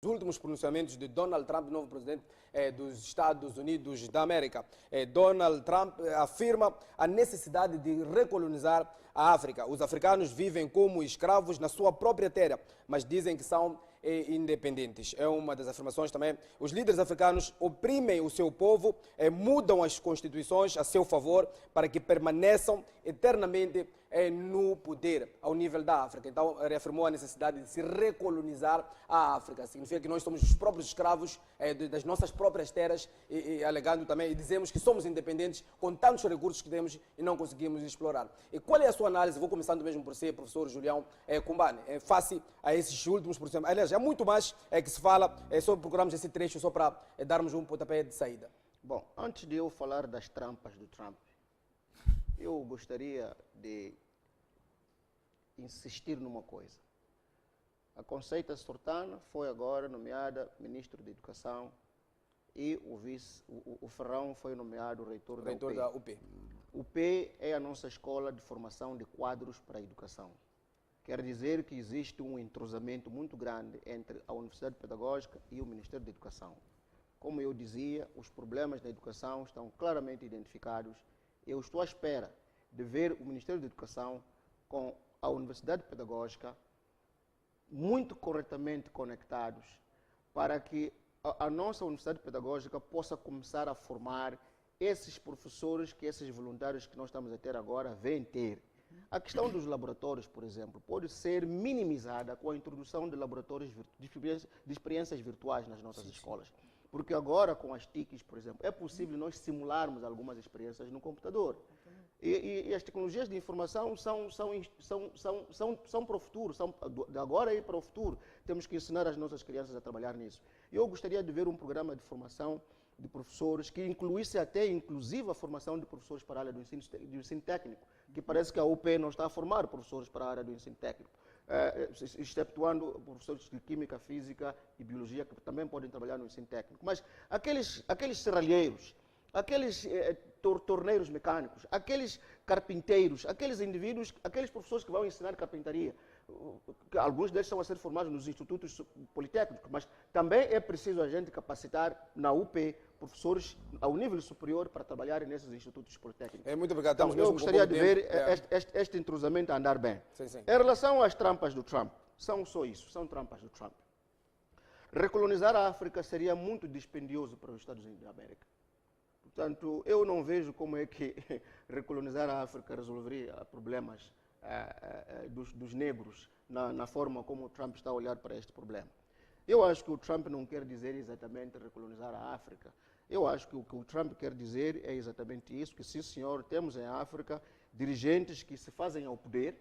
Os últimos pronunciamentos de Donald Trump, novo presidente dos Estados Unidos da América. Donald Trump afirma a necessidade de recolonizar a África. Os africanos vivem como escravos na sua própria terra, mas dizem que são independentes. É uma das afirmações também. Os líderes africanos oprimem o seu povo, mudam as constituições a seu favor para que permaneçam eternamente no poder ao nível da África. Então, reafirmou a necessidade de se recolonizar a África. Significa que nós somos os próprios escravos das nossas próprias terras, alegando também, e dizemos que somos independentes com tantos recursos que temos e não conseguimos explorar. E qual é a sua análise? Vou começando mesmo por ser professor Julião Kumbane, face a esses últimos pronunciamentos. Aliás, há muito mais que se fala, só procuramos esse trecho só para darmos um pontapé de saída. Bom, antes de eu falar das trampas do Trump, eu gostaria de insistir numa coisa. A Conceita Sortana foi agora nomeada ministro da Educação e o Ferrão foi nomeado reitor da UP. UP é a nossa escola de formação de quadros para a educação. Quer dizer que existe um entrosamento muito grande entre a Universidade Pedagógica e o Ministério da Educação. Como eu dizia, os problemas da educação estão claramente identificados. Eu estou à espera de ver o Ministério da Educação com a Universidade Pedagógica muito corretamente conectados para que a nossa Universidade Pedagógica possa começar a formar esses professores que esses voluntários que nós estamos a ter agora vêm ter. A questão dos laboratórios, por exemplo, pode ser minimizada com a introdução de laboratórios de experiências virtuais nas nossas escolas. Porque agora, com as TICs, por exemplo, é possível nós simularmos algumas experiências no computador. E as tecnologias de informação são para o futuro, são de agora e para o futuro. Temos que ensinar as nossas crianças a trabalhar nisso. Eu gostaria de ver um programa de formação de professores que incluísse até, inclusive, a formação de professores para a área do ensino técnico, que parece que a UP não está a formar professores para a área do ensino técnico, exceptuando professores de Química, Física e Biologia, que também podem trabalhar no ensino técnico. Mas aqueles serralheiros, aqueles torneiros mecânicos, aqueles carpinteiros, aqueles indivíduos, aqueles professores que vão ensinar carpintaria, alguns deles estão a ser formados nos institutos politécnicos, mas também é preciso a gente capacitar na UP professores ao nível superior para trabalharem nesses institutos politécnicos. Muito obrigado. Então, eu gostaria de ver este entrosamento andar bem. Sim. Em relação às trampas do Trump, são só isso, são trampas do Trump. Recolonizar a África seria muito dispendioso para os Estados Unidos da América. Portanto, eu não vejo como é que recolonizar a África resolveria problemas dos negros na forma como o Trump está a olhar para este problema. Eu acho que o Trump não quer dizer exatamente recolonizar a África. Eu acho que o que o Trump quer dizer é exatamente isso, que sim senhor, temos em África dirigentes que se fazem ao poder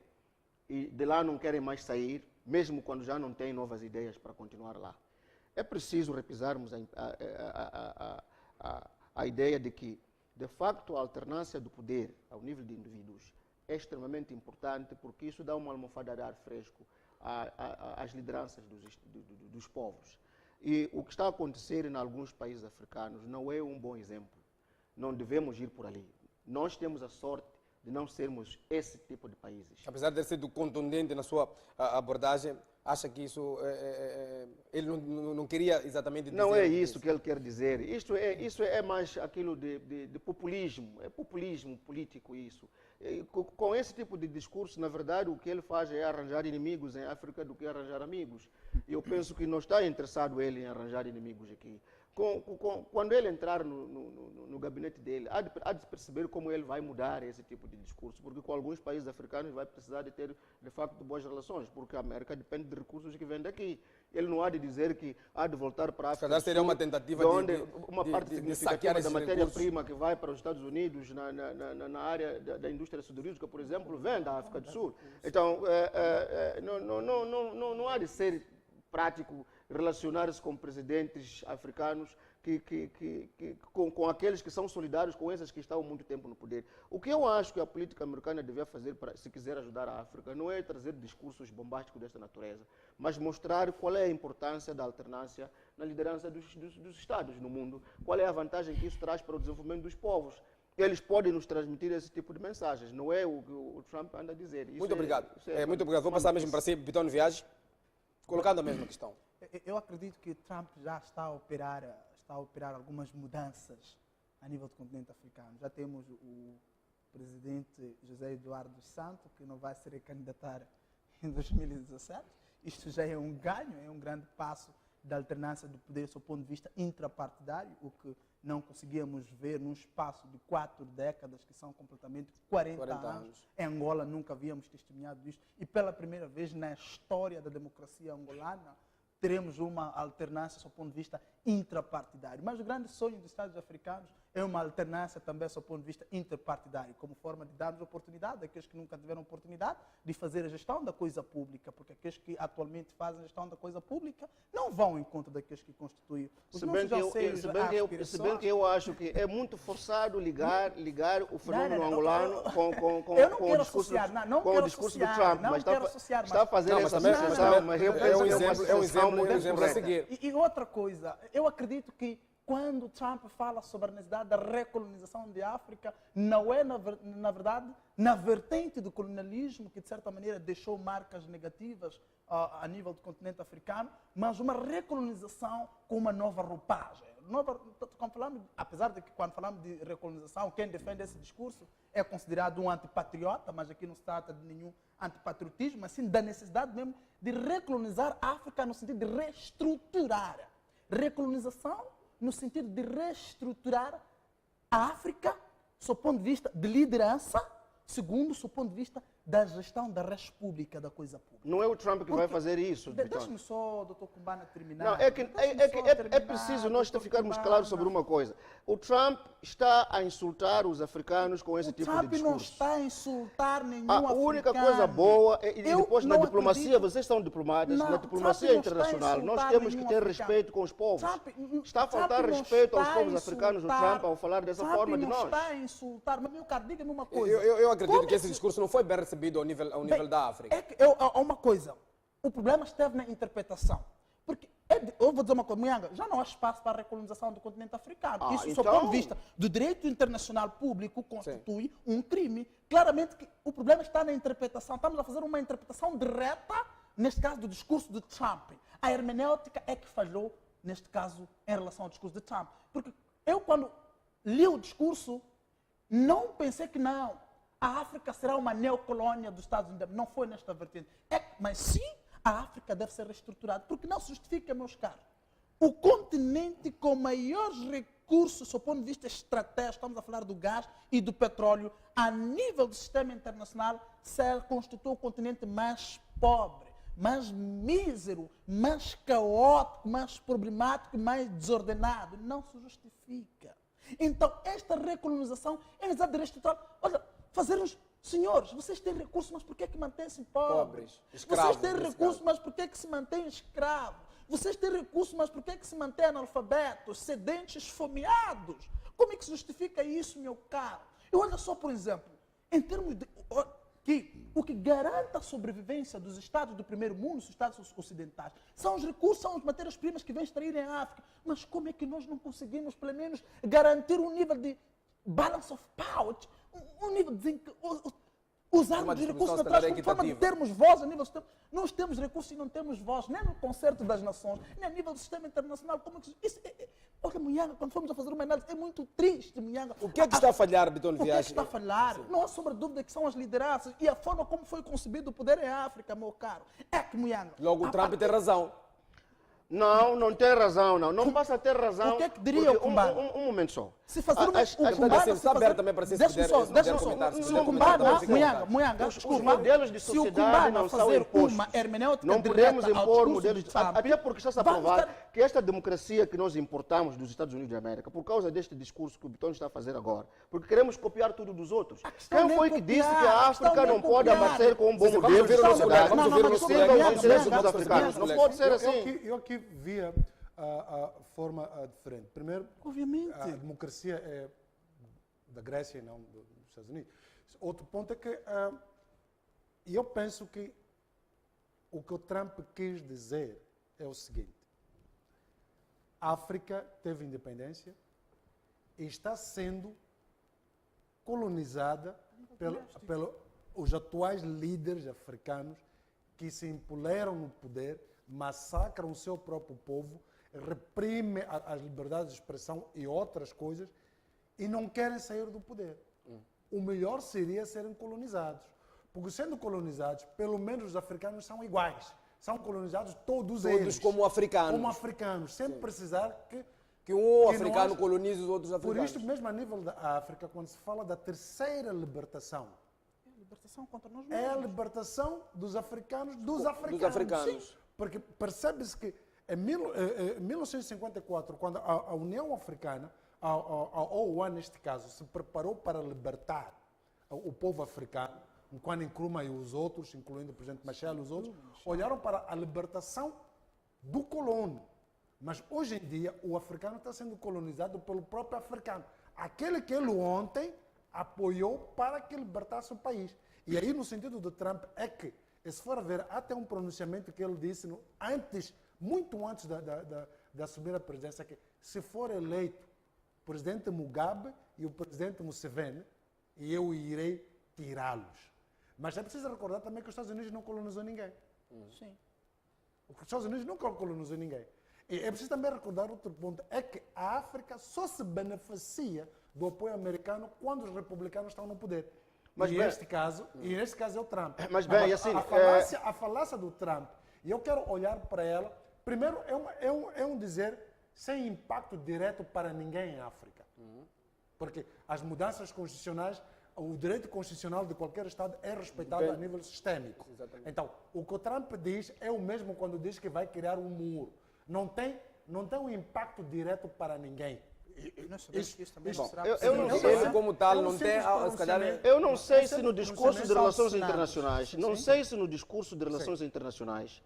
e de lá não querem mais sair, mesmo quando já não têm novas ideias para continuar lá. É preciso repisarmos a ideia de que, de facto, a alternância do poder ao nível de indivíduos é extremamente importante porque isso dá uma almofada de ar fresco às lideranças dos povos. E o que está a acontecer em alguns países africanos não é um bom exemplo. Não devemos ir por ali. Nós temos a sorte de não sermos esse tipo de países. Apesar de ter sido contundente na sua abordagem, acha que isso ele não queria exatamente dizer? Não é isso que ele quer dizer. Isso é mais aquilo de populismo. É populismo político isso. E, com esse tipo de discurso, na verdade, o que ele faz é arranjar inimigos em África do que arranjar amigos. E eu penso que não está interessado ele em arranjar inimigos aqui. Quando ele entrar no gabinete dele, há de perceber como ele vai mudar esse tipo de discurso, porque com alguns países africanos vai precisar de ter, de facto, boas relações, porque a América depende de recursos que vêm daqui. Ele não há de dizer que há de voltar para a África do Sul, seria uma tentativa uma parte significativa da matéria-prima que vai para os Estados Unidos, na área da indústria siderúrgica, por exemplo, vem da África do Sul. Então, não há de ser prático relacionar-se com presidentes africanos com aqueles que são solidários com esses que estão há muito tempo no poder. O que eu acho que a política americana devia fazer, se quiser ajudar a África, não é trazer discursos bombásticos desta natureza, mas mostrar qual é a importância da alternância na liderança dos Estados no mundo, qual é a vantagem que isso traz para o desenvolvimento dos povos. Eles podem nos transmitir esse tipo de mensagens, não é o que o Trump anda a dizer. Muito obrigado. Muito obrigado. Vou passar mesmo para si, Bitone Viagem, colocando a mesma questão. eu acredito que Trump já está a operar algumas mudanças a nível do continente africano. Já temos o presidente José Eduardo dos Santos, que não vai se recandidatar em 2017. Isto já é um ganho, é um grande passo da alternância do poder do ponto de vista intrapartidário, o que não conseguíamos ver num espaço de 4 décadas, que são completamente 40 anos. Em Angola nunca havíamos testemunhado isto. E pela primeira vez na história da democracia angolana, teremos uma alternância do ponto de vista intrapartidário. Mas o grande sonho dos Estados africanos é uma alternância também do ponto de vista interpartidário, como forma de darmos oportunidade àqueles que nunca tiveram oportunidade de fazer a gestão da coisa pública, porque aqueles que atualmente fazem a gestão da coisa pública não vão em conta daqueles que constituem os nossos anseios, se bem que eu acho que é muito forçado ligar o fenômeno angolano com o discurso do Trump, mas está a fazer essa associação, mas é um exemplo a seguir. E outra coisa, eu acredito que quando Trump fala sobre a necessidade da recolonização de África, não é, na verdade, na vertente do colonialismo, que de certa maneira deixou marcas negativas a nível do continente africano, mas uma recolonização com uma nova roupagem. Apesar de que quando falamos de recolonização, quem defende esse discurso é considerado um antipatriota, mas aqui não se trata de nenhum antipatriotismo, mas sim da necessidade mesmo de recolonizar a África no sentido de reestruturar. Recolonização no sentido de reestruturar a África, do ponto de vista de liderança, segundo, do ponto de vista da gestão da res pública, da coisa pública. Não é o Trump que vai fazer isso. Deixe-me só, doutor Kumbana, terminar. Não, é preciso nós ficarmos claros sobre uma coisa. O Trump está a insultar os africanos com esse tipo de discurso. O Trump não está a insultar nenhum africano. A única coisa boa, e depois na diplomacia, vocês são diplomatas, na diplomacia internacional, nós temos que ter respeito com os povos. Está a faltar respeito aos povos africanos o Trump ao falar dessa forma de nós. Trump não está a insultar, mas meu caro, diga-me uma coisa. Eu acredito que esse discurso não foi bem recebido ao nível da África. Há uma coisa, o problema esteve na interpretação. Porque, eu vou dizer uma coisa, Muyanga, já não há espaço para a recolonização do continente africano. Isso, do ponto de vista do direito internacional público, constitui um crime. Claramente que o problema está na interpretação. Estamos a fazer uma interpretação direta, neste caso, do discurso de Trump. A hermenêutica é que falhou, neste caso, em relação ao discurso de Trump. Porque eu, quando li o discurso, não pensei que não. A África será uma neocolônia dos Estados Unidos. Não foi nesta vertente. Mas sim, a África deve ser reestruturada. Porque não se justifica, meus caros. O continente com maiores recursos, do ponto de vista estratégico, estamos a falar do gás e do petróleo, a nível do sistema internacional, constitui o continente mais pobre, mais mísero, mais caótico, mais problemático, mais desordenado. Não se justifica. Então, esta recolonização é necessária de reestruturar. Olha, fazer-nos, senhores, vocês têm recursos, mas por que é que mantêm-se pobres? Escravos, vocês têm recursos, mas por que é que se mantêm escravos? Vocês têm recursos, mas por que é que se mantêm analfabetos, sedentes, esfomeados? Como é que se justifica isso, meu caro? E olha só, por exemplo, em termos de... o que garante a sobrevivência dos Estados do primeiro mundo, os Estados ocidentais, são os recursos, são as matérias-primas que vêm extrair em África. Mas como é que nós não conseguimos, pelo menos, garantir um nível de balance of power, um nível de usarmos os recursos naturais como forma de termos voz a nível do sistema? Nós temos recursos e não temos voz, nem no concerto das nações, nem a nível do sistema internacional. Como é que isso olha, Muyanga, quando formos a fazer uma análise, é muito triste, Muyanga. O que é que está a falhar, Bitono Viagem? O que é que está a falhar? Sim. Não há sombra de dúvida que são as lideranças e a forma como foi concebido o poder em África, meu caro. É que, Muyanga... Logo o Trump tem razão. Não tem razão, não. Não basta ter razão. O que é que diria o Kumbana? Um momento só. Se fazer uma... Está aberto também para se comentar. Se o Kumbana, Muyanga, os modelos de sociedade não são impostos. Não podemos impor modelos de... Até porque está-se a provar que esta democracia que nós importamos dos Estados Unidos da América, por causa deste discurso que o Bitono está a fazer agora, porque queremos copiar tudo dos outros. Quem foi que disse que a África não pode amadurecer com um bom modelo de sociedade? Não pode ser assim. Eu aqui via a forma diferente. Primeiro, obviamente, a democracia é da Grécia e não dos Estados Unidos. Outro ponto é que eu penso que o Trump quis dizer é o seguinte: a África teve independência e está sendo colonizada pelos atuais líderes africanos que se impuseram no poder massacram o seu próprio povo, reprimem as liberdades de expressão e outras coisas e não querem sair do poder. O melhor seria serem colonizados. Porque sendo colonizados, pelo menos os africanos são iguais. São colonizados todos eles. Como africanos. Como africanos, sem precisar que um africano colonize os outros africanos. Por isso, mesmo a nível da África, quando se fala da terceira libertação, libertação contra nós é a libertação dos africanos dos africanos. Sim, porque percebe-se que em 1954, quando a União Africana, a OUA neste caso, se preparou para libertar o povo africano, Kwame Nkrumah e os outros, incluindo o presidente Machel e os outros, olharam para a libertação do colono. Mas hoje em dia o africano está sendo colonizado pelo próprio africano. Aquele que ele ontem apoiou para que libertasse o país. E aí no sentido do Trump é que, se for ver, até um pronunciamento que ele disse muito antes de assumir a presidência, que se for eleito o presidente Mugabe e o presidente Museveni, eu irei tirá-los. Mas é preciso recordar também que os Estados Unidos não colonizou ninguém. Sim. Os Estados Unidos nunca colonizou ninguém. E é preciso também recordar outro ponto, é que a África só se beneficia do apoio americano quando os republicanos estão no poder. Mas neste caso é o Trump. Mas bem, assim, a falácia do Trump, e eu quero olhar para ela, primeiro é um dizer sem impacto direto para ninguém em África. Porque as mudanças constitucionais, o direito constitucional de qualquer Estado é respeitado a nível sistêmico. Exatamente. Então, o que o Trump diz é o mesmo quando diz que vai criar um muro. Não tem um impacto direto para ninguém. Eu não sei como tal, não tem. Eu não sei se no discurso de relações internacionais,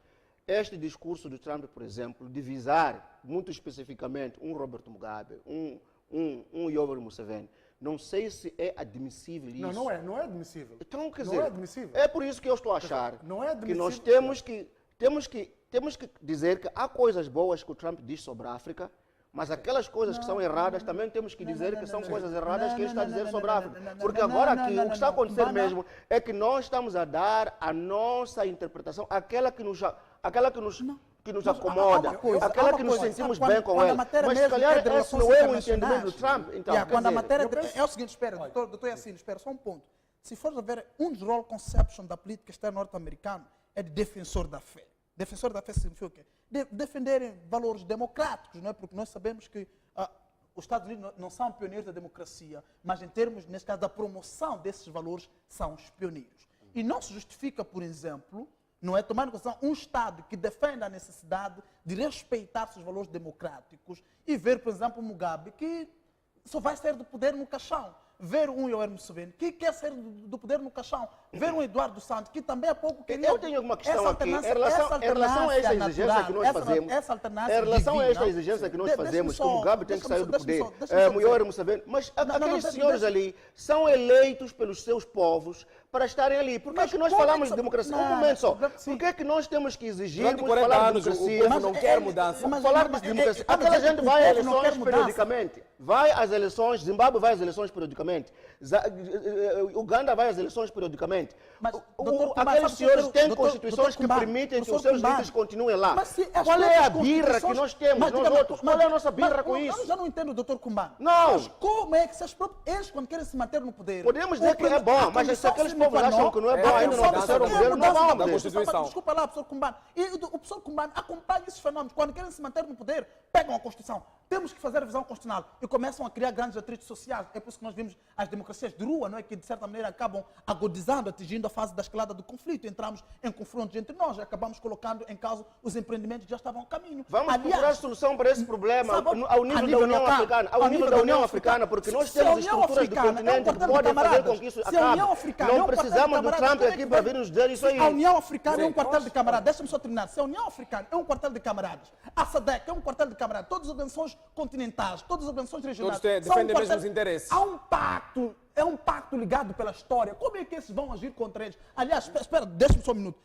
este discurso do Trump, por exemplo, de visar muito especificamente um Robert Mugabe, um Yoweri Museveni, não sei se é admissível isso. Não é admissível. Então, quer não dizer, é admissível. É por isso que eu estou a achar que nós temos que dizer que há coisas boas que o Trump diz sobre a África, mas aquelas coisas que são erradas também temos que dizer que são coisas erradas que ele está a dizer sobre a África. Porque agora aqui o que está a acontecer mesmo é que nós estamos a dar a nossa interpretação, aquela que nos acomoda, aquela que nos sentimos bem com ela. Mas se calhar esse não é o entendimento do Trump. Então, quando a matéria é o seguinte, espera, doutor Yassine, espera só um ponto. Se for ver um dos role conception da política externa norte-americana é de defensor da fé. Defensor da fé significa o quê? Defenderem valores democráticos, não é? Porque nós sabemos que os Estados Unidos não são pioneiros da democracia, mas em termos, neste caso, da promoção desses valores, são os pioneiros. E não se justifica, por exemplo, não é, tomar em consideração um Estado que defende a necessidade de respeitar seus valores democráticos e ver, por exemplo, Mugabe, que só vai sair do poder no caixão. Ver um Yoweri Museveni, que quer sair do poder no caixão. Ver um Eduardo Santos, que também há pouco queria... Eu tenho uma questão aqui. Em relação a esta exigência que nós fazemos, em relação a esta exigência que nós fazemos, que o Mugabe tem que sair do poder, Yoweri Museveni, mas aqueles senhores ali são eleitos pelos seus povos para estarem ali. Por que é que nós falamos de democracia? Um momento só. Por que é que nós temos que exigir falar de democracia? O povo não quer mudança. Falar de democracia. Aquela gente vai a eleições periodicamente. Vai às eleições, Zimbábue vai às eleições periodicamente. Uganda vai às eleições periodicamente. Aqueles senhores têm constituições que permitem que os seus líderes continuem lá. Qual é a birra que nós temos, nós outros? Qual é a nossa birra com isso? Eu já não entendo, doutor Kumbana. Não. Mas como é que eles, quando querem se manter no poder... Podemos dizer que é bom, mas se aqueles povos acham que não é bom, ainda não alcançaram o poder, não vão da Constituição. Desculpa lá, professor Kumbana. E o professor Kumbana acompanha esses fenômenos. Quando querem se manter no poder, pegam a Constituição. Temos que fazer a revisão constitucional e começam a criar grandes atritos sociais. É por isso que nós vimos as democracias de rua, não é? Que de certa maneira acabam agudizando, atingindo a fase da escalada do conflito. Entramos em confrontos entre nós e acabamos colocando em causa os empreendimentos que já estavam a caminho. Vamos procurar solução para esse problema ao nível da União Africana. Ao nível da União Africana, porque nós temos estruturas do continente que podem fazer com que isso acabe. Não precisamos do Trump aqui para vir nos dizer isso aí. A União Africana é um quartel de camaradas. Deixa-me só terminar. Se a União Africana é um quartel de camaradas, a SADC é um quartel de camaradas, todas as organizações continentais, todas as organizações regionais... Todos defendem os mesmos interesses. Há um pacto, é um pacto ligado pela história. Como é que esses vão agir contra eles? Aliás, espera, deixa-me só um minuto.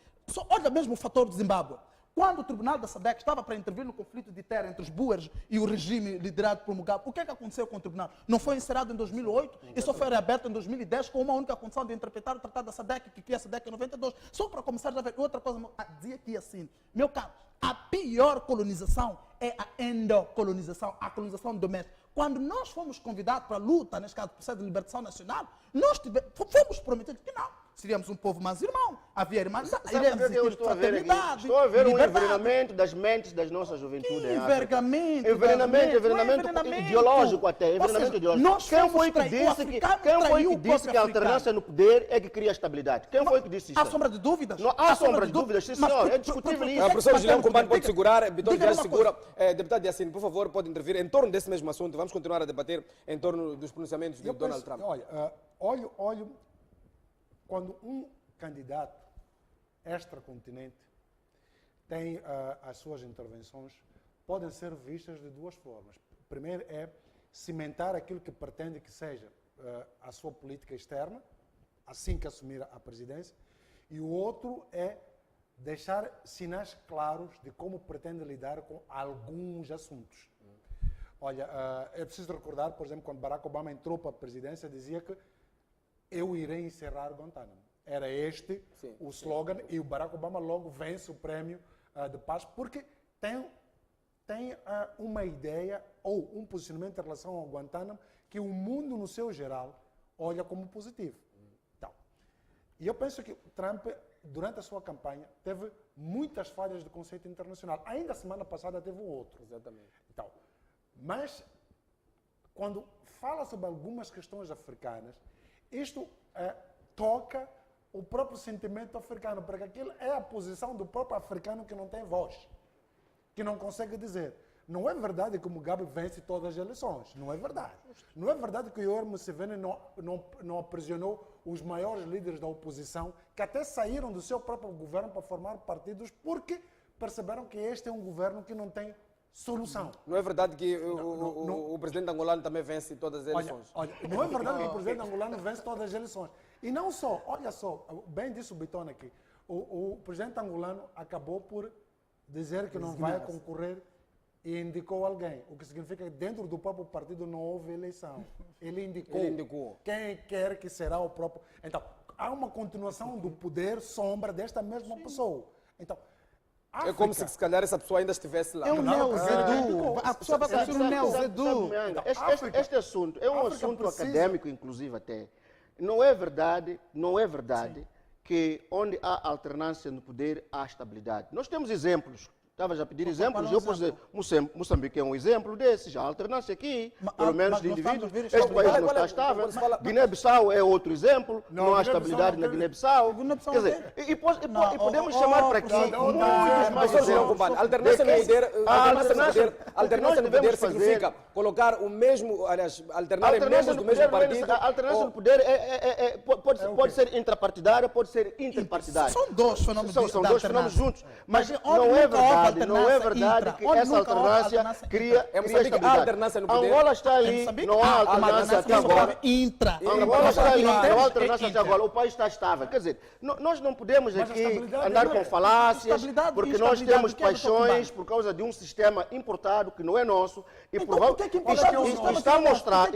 Olha mesmo o fator de Zimbábue. Quando o tribunal da SADC estava para intervir no conflito de terra entre os Boers e o regime liderado por Mugabe, o que é que aconteceu com o tribunal? Não foi encerrado em 2008 e só foi reaberto em 2010 com uma única condição de interpretar o tratado da SADC, que cria a SADC em 92. Só para começar a ver outra coisa, dizia aqui assim, meu caro, A pior colonização é a endocolonização, a colonização doméstica. Quando nós fomos convidados para a luta, neste caso, do processo de libertação nacional, nós fomos prometidos que não. Seríamos um povo mais irmão, havia irmandade, iríamos existir fraternidade, estou a ver um liberdade. envenenamento das mentes das nossas juventudes. Envenenamento ideológico até, envenenamento ideológico. Quem foi que disse que a alternância no poder é que cria estabilidade? Quem foi que disse isso? Há sombra de dúvidas? Não há sombra de dúvidas, sim senhor, é discutível isso. Professor Juliano Cumbano pode segurar, Vitor Dias segura. Deputado Yacine, por favor, pode intervir em torno desse mesmo assunto. Vamos continuar a debater em torno dos pronunciamentos de Donald Trump. Olha, quando um candidato extracontinente tem as suas intervenções, podem ser vistas de duas formas. Primeiro é cimentar aquilo que pretende que seja a sua política externa, assim que assumir a presidência, e o outro é deixar sinais claros de como pretende lidar com alguns assuntos. Olha, é preciso recordar, por exemplo, quando Barack Obama entrou para a presidência, dizia que eu irei encerrar Guantánamo. Era este o slogan, e o Barack Obama logo vence o prêmio de paz, porque tem uma ideia ou um posicionamento em relação ao Guantánamo que o mundo, no seu geral, olha como positivo. Então, e eu penso que Trump, durante a sua campanha, teve muitas falhas de conceito internacional. Ainda a semana passada teve um outro. Exatamente. Então, mas, quando fala sobre algumas questões africanas, isto toca o próprio sentimento africano, porque aquilo é a posição do próprio africano que não tem voz, que não consegue dizer. Não é verdade que o Mugabe vence todas as eleições. Não é verdade. Não é verdade que o Yoweri Museveni não aprisionou os maiores líderes da oposição, que até saíram do seu próprio governo para formar partidos, porque perceberam que este é um governo que não tem solução. Não é verdade que o presidente angolano também vence todas as eleições? Olha, não é verdade que o presidente angolano vence todas as eleições. E não só, olha só, bem disse o Bitton aqui, o presidente angolano acabou por dizer que não vai concorrer e indicou alguém, o que significa que dentro do próprio partido não houve eleição. Ele indicou quem quer que será o próprio... Então, há uma continuação do poder sombra desta mesma pessoa. Então, é como se calhar essa pessoa ainda estivesse lá. É um neo-Zedu. A pessoa vai ser um neo-Zedu. Este assunto é um assunto acadêmico, inclusive até. Não é verdade que onde há alternância no poder há estabilidade. Nós temos exemplos. Estavas a pedir exemplos, eu posso dizer, Moçambique é um exemplo desses, a alternância aqui, pelo menos de indivíduos, este país não está estável, Guiné-Bissau é outro exemplo, não há estabilidade na Guiné-Bissau, quer dizer, e podemos chamar para aqui muitos mais exemplos. Alternância no poder significa colocar o mesmo, aliás, alternar em membros do mesmo partido. A alternância no poder pode ser intrapartidária, pode ser interpartidária. São dois fenômenos juntos, mas não é verdade. Não é verdade que essa alternância cria estabilidade. Angola está ali, não há alternância até agora. Angola está ali, não há alternância até agora. O país está estável. Quer dizer, nós não podemos aqui andar com falácias, porque nós temos paixões por causa de um sistema importado que não é nosso. E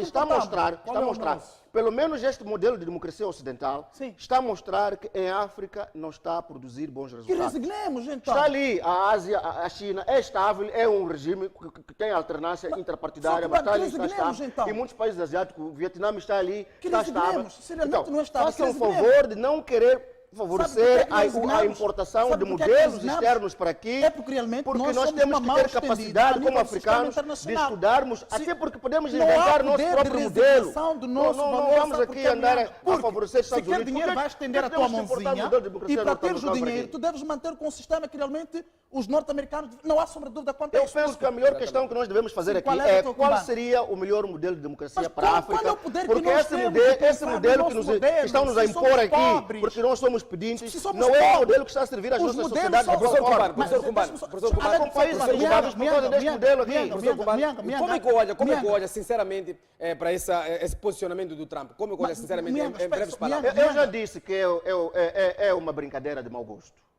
está a mostrar, pelo menos este modelo de democracia ocidental, está a mostrar que em África não está a produzir bons resultados. Que resignemos, então. Está ali, a Ásia, a China é estável, é um regime que tem alternância interpartidária, mas está ali, está estável. Então. E muitos países asiáticos, o Vietnã está ali, está estável. Então, façam o favor de não querer favorecer a importação de modelos externos para aqui, porque nós temos que ter capacidade como africanos de estudarmos, até porque podemos inventar nosso próprio modelo. Não vamos aqui andar a favorecer Estados Unidos. Se quer dinheiro, vai estender a tua mãozinha e para teres o dinheiro, tu deves manter com um sistema que realmente os norte-americanos, não há sombra de dúvida quanto a isso. Eu penso que a melhor questão que nós devemos fazer aqui é qual seria o melhor modelo de democracia para a África, porque esse modelo que estão nos a impor aqui, porque nós somos pedintes, não é o modelo que está a servir às nossas sociedades. Professor Cumbano, com países ocupados por causa deste modelo aqui. Como é que olha, sinceramente, para esse posicionamento do Trump? Como é que olha, sinceramente, em breves palavras? Eu já disse que é uma brincadeira de mau gosto.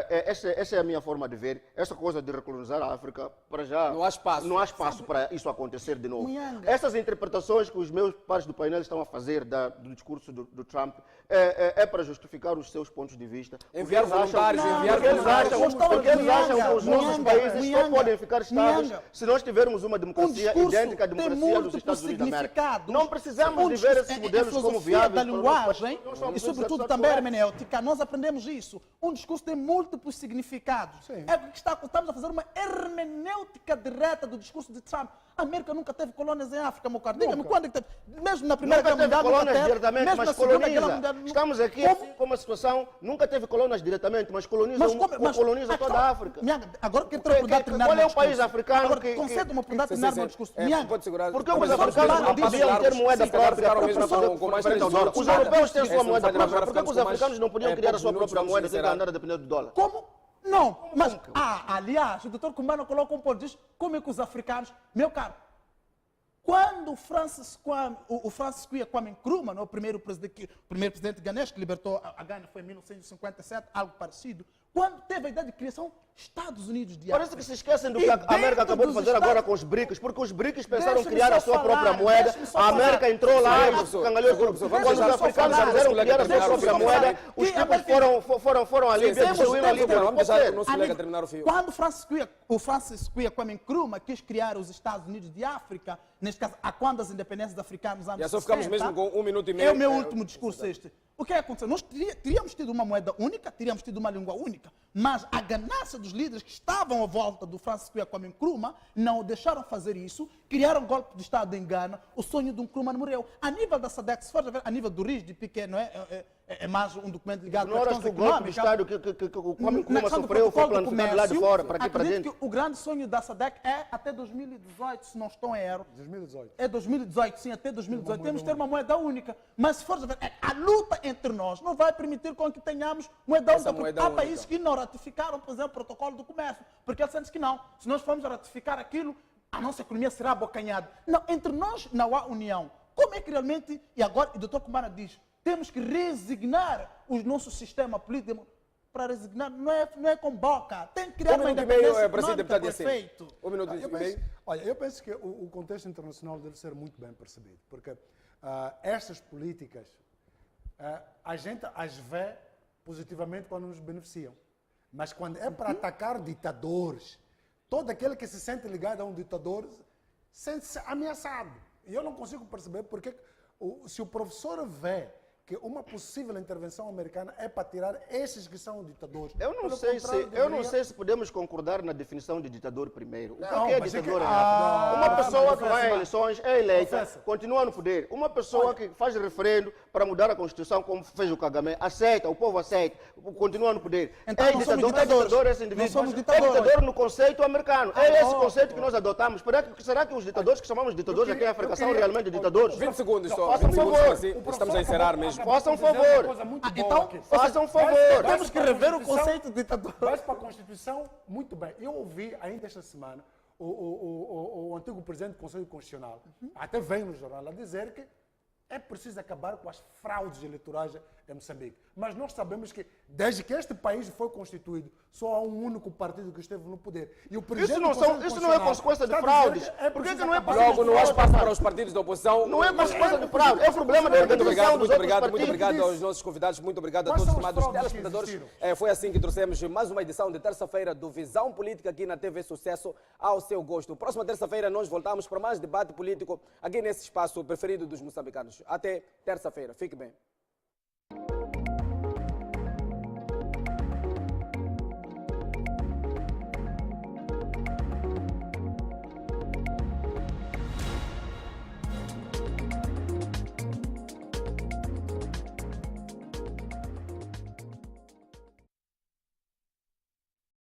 essa é a minha forma de ver. Essa coisa de recolonizar a África, para já, não há espaço. Não há espaço para isso acontecer de novo. Muyanga. Essas interpretações que os meus pares do painel estão a fazer do discurso do Trump é para justificar os seus pontos de vista. Enviar voluntários, enviar voluntários. Porque eles acham que os nossos países só podem ficar estáveis se nós tivermos uma democracia idêntica à democracia dos Estados Unidos da América. Não precisamos de ver esses modelos como viáveis. Da linguagem e, sobretudo, também a hermenêutica. Nós aprendemos isso. Um discurso tem múltiplos significados. Sim. É porque estamos a fazer uma hermenêutica direta do discurso de Trump. A América nunca teve colônias em África, meu caro. Diga-me quando é que teve. Mesmo na Primeira Guerra Mundial, colônias diretamente, mesmo mas na Segunda Guerra coloniza. Mundial. Estamos aqui com uma situação, nunca teve colônias diretamente, mas coloniza toda a África. Agora quero ter a oportunidade de terminar. Qual é o país africano agora, que... concede uma oportunidade de terminar o meu discurso. Pode segurar. Porque os africanos não podiam ter moeda própria com mais 3 minutos. Os europeus têm sua moeda própria. Por que os africanos não podiam criar a sua própria moeda sem andar a depender do dólar? Como? Não, mas, aliás, o doutor Kumbano coloca um ponto, diz, como é que os africanos, meu caro, quando o Francis Kwame Nkrumah, o primeiro presidente ganês que libertou a Gana, foi em 1957, algo parecido, quando teve a ideia de criação Estados Unidos de África. Parece que se esquecem do que a América acabou de fazer agora com os BRICS, porque os BRICS pensaram criar a sua própria moeda, a América entrou lá e cangalhou tudo. Quando os africanos quiseram criar a sua própria moeda, os tipos foram ali, destruíram ali. Quando o Francis Kwame Nkrumah quis criar os Estados Unidos de África, neste caso, a quando as independências africanas nos anos 60... Já só ficamos mesmo com 1 minuto e meio. É o meu último discurso este. O que aconteceu? Nós teríamos tido uma moeda única, teríamos tido uma língua única, mas a ganância dos líderes que estavam à volta do Francis Kwame Nkrumah não o deixaram fazer isso, criaram um golpe de Estado em Gana, o sonho de Nkrumah morreu. A nível da SADC, se for ver, a nível do RIS de Piquet, não é? É mais um documento ligado a questões econômicas. O golpe de Estado que o Kwame Nkrumah sofreu foi planificado lá de fora, para aqui para dentro. Que o grande sonho da SADC é até 2018, se não estou em erro. 2018. É 2018, sim, até 2018. Temos que ter uma moeda única. Mas se for ver, a luta entre nós não vai permitir com que tenhamos moeda única, porque há países que não ratificaram, por exemplo, o protocolo do comércio, porque eles sentem que não. Se nós formos a ratificar aquilo, a nossa economia será abocanhada. Não, entre nós não há união. Como é que realmente, e agora o doutor Kumbano diz, temos que resignar o nosso sistema político. Para resignar não é com boca. Tem que criar uma independência econômica, perfeito. 1 minuto e meio. Olha, eu penso que o contexto internacional deve ser muito bem percebido, porque estas políticas a gente as vê positivamente quando nos beneficiam. Mas quando é para atacar ditadores, todo aquele que se sente ligado a um ditador sente-se ameaçado. E eu não consigo perceber porque se o professor vê que uma possível intervenção americana é para tirar esses que são ditadores. Eu não sei se podemos concordar na definição de ditador primeiro. O que é ditador em África? Uma pessoa que vai a eleições, é eleita, continua no poder. Uma pessoa que faz referendo para mudar a Constituição, como fez o Kagame, aceita, o povo aceita, continua no poder. Então, é ditador esse indivíduo. É ditador no conceito americano. É esse conceito que nós adotamos. Será que os ditadores que chamamos de ditadores aqui em África são realmente ditadores? 20 segundos só. 20 segundos, estamos a encerrar mesmo. Façam um favor. Então, façam um favor. Temos que rever o conceito de ditador. Mas para a Constituição, muito bem. Eu ouvi ainda esta semana o antigo presidente do Conselho Constitucional, até veio no jornal a dizer que é preciso acabar com as fraudes eleitorais em Moçambique. Mas nós sabemos que, desde que este país foi constituído, só há um único partido que esteve no poder. E o presidente isso não é consequência de fraudes. Por que não é Logo, não há espaço para os partidos da oposição. Não é consequência de fraude, é o problema da organização dos outros partidos. Muito obrigado aos nossos convidados, muito obrigado a todos os estimados telespectadores. Foi assim que trouxemos mais uma edição de terça-feira do Visão Política aqui na TV Sucesso ao seu gosto. Próxima terça-feira nós voltamos para mais debate político aqui nesse espaço preferido dos moçambicanos. Até terça-feira. Fique bem.